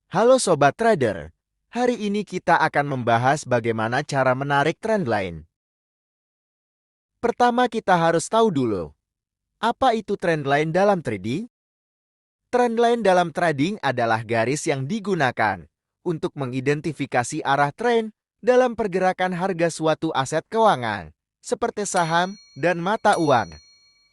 Halo Sobat Trader, hari ini kita akan membahas bagaimana cara menarik trendline. Pertama kita harus tahu dulu, apa itu trendline dalam trading? Trendline dalam trading adalah garis yang digunakan untuk mengidentifikasi arah tren dalam pergerakan harga suatu aset keuangan, seperti saham dan mata uang.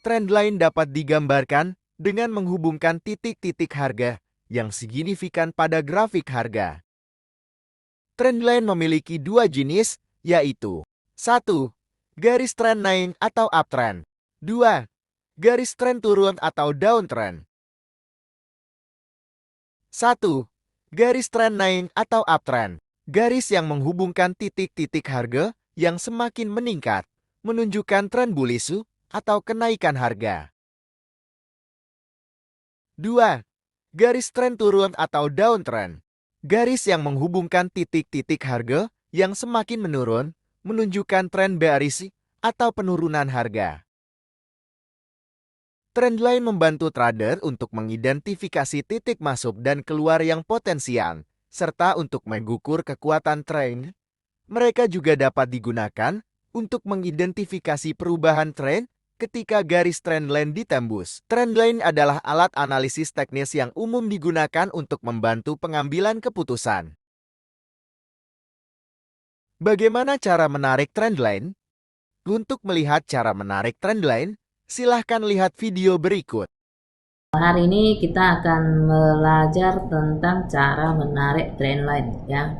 Trendline dapat digambarkan dengan menghubungkan titik-titik harga yang signifikan pada grafik harga. Trendline memiliki dua jenis, yaitu 1. Garis tren naik atau uptrend. 2. Garis tren turun atau downtrend. 1. Garis tren naik atau uptrend. Garis yang menghubungkan titik-titik harga yang semakin meningkat, menunjukkan tren bullish atau kenaikan harga. 2. Garis tren turun atau downtrend. Garis yang menghubungkan titik-titik harga yang semakin menurun, menunjukkan tren bearish atau penurunan harga. Trendline membantu trader untuk mengidentifikasi titik masuk dan keluar yang potensial, serta untuk mengukur kekuatan tren. Mereka juga dapat digunakan untuk mengidentifikasi perubahan tren ketika garis trendline ditembus. Trendline adalah alat analisis teknis yang umum digunakan untuk membantu pengambilan keputusan. Bagaimana cara menarik trendline? Untuk melihat cara menarik trendline, silahkan lihat video berikut. Hari ini kita akan belajar tentang cara menarik trendline ya.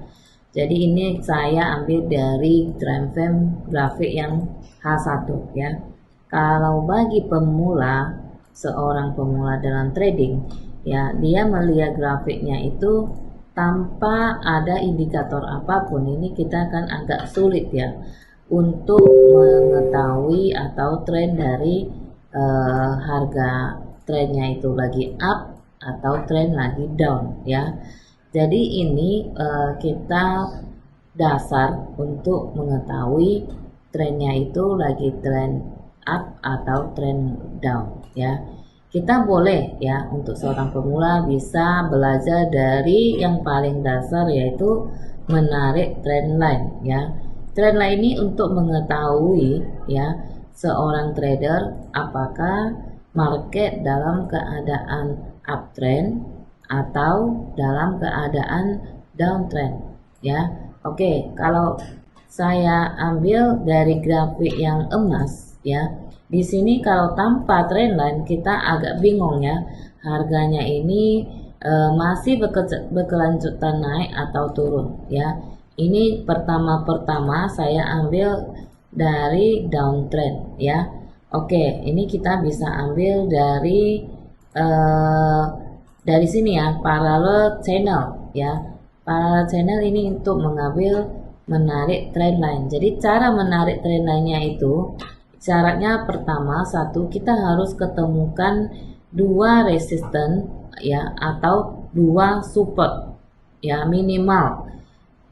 Jadi ini saya ambil dari time frame grafik yang H1 ya. Kalau bagi pemula, seorang pemula dalam trading ya, dia melihat grafiknya itu tanpa ada indikator apapun, ini kita akan agak sulit ya untuk mengetahui atau tren dari harga trennya itu lagi up atau tren lagi down ya. Jadi ini kita dasar untuk mengetahui trennya itu lagi tren up atau tren down ya. Kita boleh ya, untuk seorang pemula bisa belajar dari yang paling dasar, yaitu menarik trendline ya. Trendline ini untuk mengetahui ya seorang trader apakah market dalam keadaan uptrend atau dalam keadaan downtrend ya. Oke, kalau saya ambil dari grafik yang emas ya, di sini kalau tanpa trendline kita agak bingung ya, harganya ini masih berkelanjutan naik atau turun ya. Ini pertama saya ambil dari downtrend ya. Oke, ini kita bisa ambil dari sini ya, parallel channel ya. Parallel channel ini untuk mengambil menarik trendline. Jadi cara menarik trendline-nya itu syaratnya pertama, satu, kita harus ketemukan dua resisten ya atau dua support ya, minimal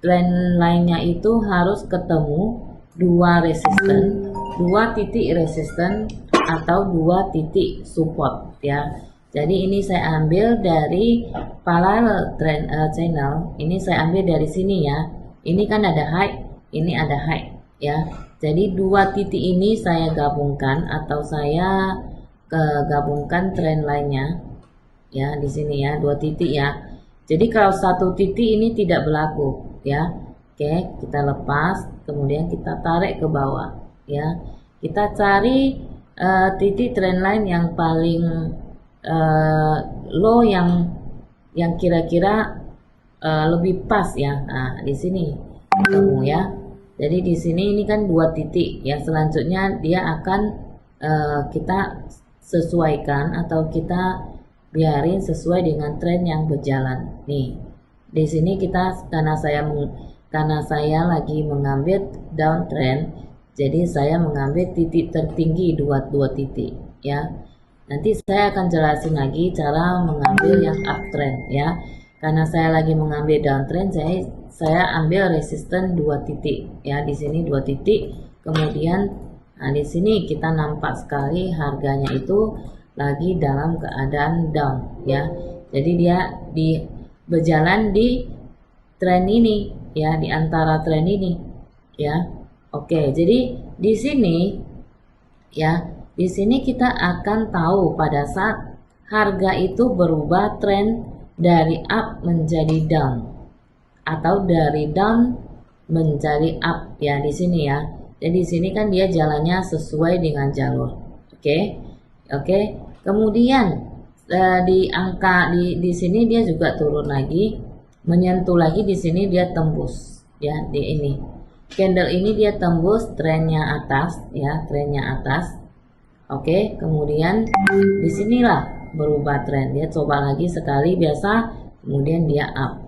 trendline-nya itu harus ketemu dua resisten, dua titik resisten atau dua titik support ya. Jadi ini saya ambil dari parallel trend channel. Ini saya ambil dari sini ya. Ini kan ada high, ini ada high ya. Jadi dua titik ini saya gabungkan atau saya gabungkan trend lainnya ya, di sini ya, dua titik ya. Jadi kalau satu titik ini tidak berlaku ya. Oke, kita lepas, kemudian kita tarik ke bawah ya. Kita cari titik trend line yang paling low, yang kira-kira lebih pas ya. Nah, di sini ketemu ya. Jadi di sini ini kan dua titik ya. Selanjutnya dia akan kita sesuaikan atau kita biarin sesuai dengan tren yang berjalan. Nih, di sini kita karena saya lagi mengambil downtrend, jadi saya mengambil titik tertinggi dua titik ya. Nanti saya akan jelasin lagi cara mengambil yang uptrend ya. Karena saya lagi mengambil downtrend, saya ambil resisten dua titik ya, di sini dua titik. Kemudian di sini kita nampak sekali harganya itu lagi dalam keadaan down ya. Jadi dia di berjalan di tren ini ya, di antara tren ini ya. Oke, jadi di sini ya, di sini kita akan tahu pada saat harga itu berubah tren dari up menjadi down atau dari down menjadi up ya di sini ya. Jadi di sini kan dia jalannya sesuai dengan jalur. Oke. Kemudian di angka di sini dia juga turun lagi, menyentuh lagi di sini dia tembus ya di ini. Candle ini dia tembus trennya atas ya, trennya atas. Oke, kemudian disinilah berubah tren. Dia coba lagi sekali biasa, kemudian dia up.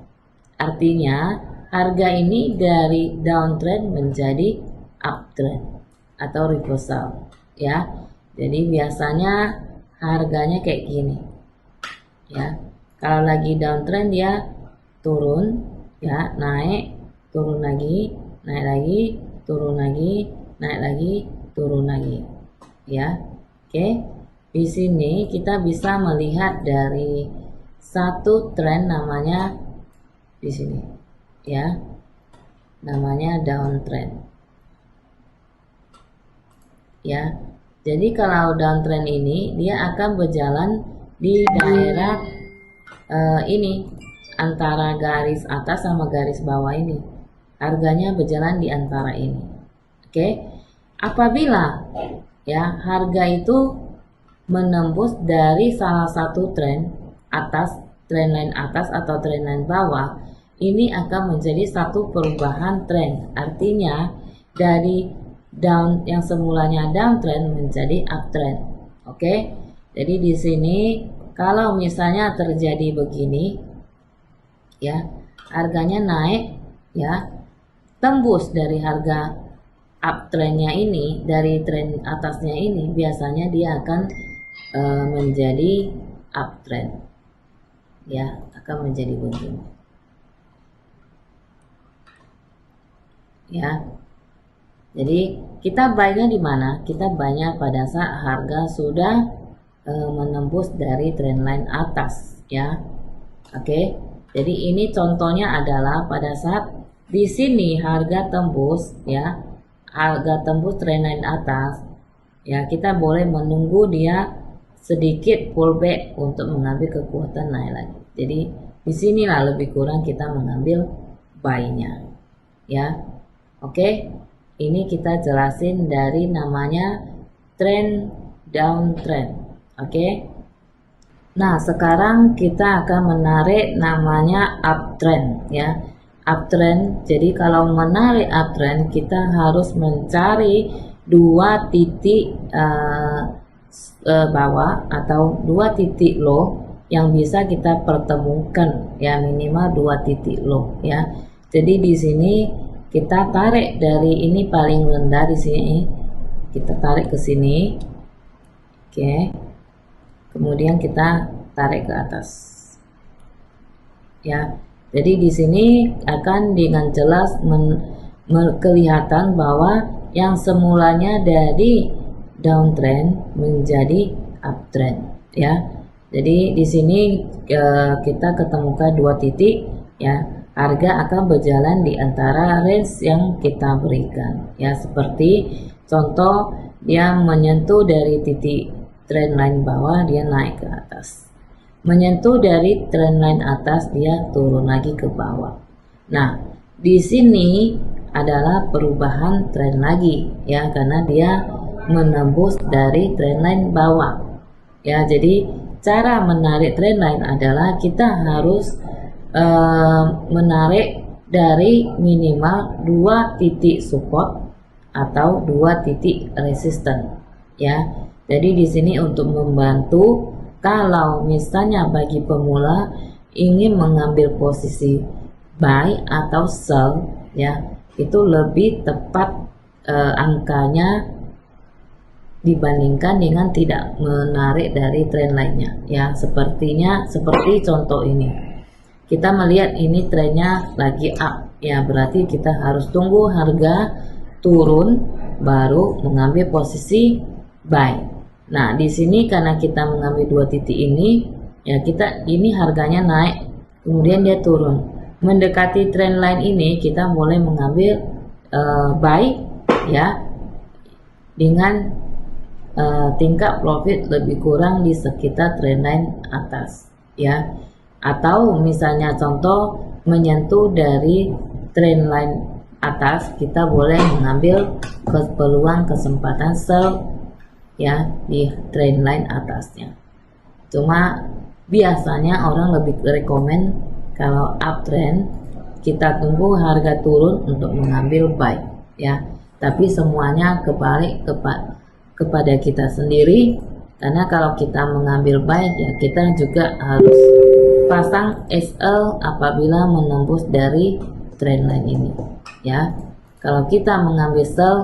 Artinya harga ini dari downtrend menjadi uptrend atau reversal ya. Jadi biasanya harganya kayak gini ya. Kalau lagi downtrend dia turun ya, naik, turun lagi, naik lagi, turun lagi, naik lagi, turun lagi ya. Oke, di sini kita bisa melihat dari satu tren namanya di sini ya, namanya downtrend ya. Jadi kalau downtrend ini dia akan berjalan di daerah ini antara garis atas sama garis bawah ini. Harganya berjalan di antara ini. Oke. Apabila ya harga itu menembus dari salah satu tren atas, tren line atas atau tren line bawah, ini akan menjadi satu perubahan tren. Artinya dari down yang semulanya downtrend menjadi uptrend. Oke. Jadi di sini kalau misalnya terjadi begini ya, harganya naik ya, tembus dari harga uptrendnya ini, dari tren atasnya ini, biasanya dia akan menjadi uptrend ya, akan menjadi begini ya. Jadi kita buynya di mana? Kita buynya pada saat harga sudah menembus dari trendline atas ya. Oke. Jadi ini contohnya adalah pada saat di sini harga tembus ya, harga tembus trendline atas ya, kita boleh menunggu dia sedikit pullback untuk mengambil kekuatan naik lagi. Jadi disinilah lebih kurang kita mengambil buy-nya ya. Oke. Ini kita jelasin dari namanya trend downtrend. Oke. Nah, sekarang kita akan menarik namanya uptrend ya. Uptrend. Jadi kalau menarik uptrend kita harus mencari dua titik bawah atau dua titik low yang bisa kita pertemukan ya, minimal dua titik low ya. Jadi di sini kita tarik dari ini paling rendah di sini, kita tarik ke sini, oke. Kemudian kita tarik ke atas, ya. Jadi di sini akan dengan jelas kelihatan bahwa yang semulanya dari downtrend menjadi uptrend, ya. Jadi di sini kita ketemukan dua titik, ya. Harga akan berjalan di antara range yang kita berikan ya, seperti contoh dia menyentuh dari titik trendline bawah dia naik ke atas, menyentuh dari trendline atas dia turun lagi ke bawah. Nah di sini adalah perubahan tren lagi ya, karena dia menembus dari trendline bawah ya. Jadi cara menarik trendline adalah kita harus menarik dari minimal dua titik support atau dua titik resisten ya. Jadi di sini untuk membantu kalau misalnya bagi pemula ingin mengambil posisi buy atau sell ya, itu lebih tepat angkanya dibandingkan dengan tidak menarik dari tren lainnya ya. Seperti contoh ini. Kita melihat ini trennya lagi up ya, berarti kita harus tunggu harga turun baru mengambil posisi buy. Nah, di sini karena kita mengambil dua titik ini ya, ini harganya naik kemudian dia turun. Mendekati trendline ini kita boleh mengambil buy ya, dengan tingkat profit lebih kurang di sekitar trendline atas ya, atau misalnya contoh menyentuh dari trendline atas, kita boleh mengambil peluang kesempatan sell ya di trendline atasnya. Cuma biasanya orang lebih rekomen kalau uptrend kita tunggu harga turun untuk mengambil buy ya, tapi semuanya kebalik kepada kita sendiri, karena kalau kita mengambil buy ya kita juga harus pasang SL apabila menembus dari trendline ini ya. Kalau kita mengambil sell,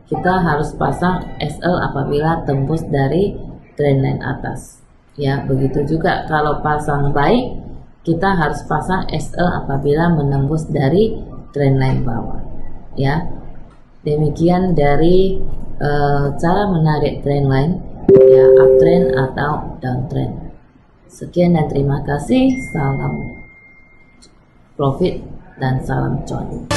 kita harus pasang SL apabila tembus dari trendline atas ya. Begitu juga kalau pasang buy, kita harus pasang SL apabila menembus dari trendline bawah ya. Demikian dari cara menarik trendline ya, uptrend atau downtrend. Sekian dan terima kasih. Salam profit dan salam cuan.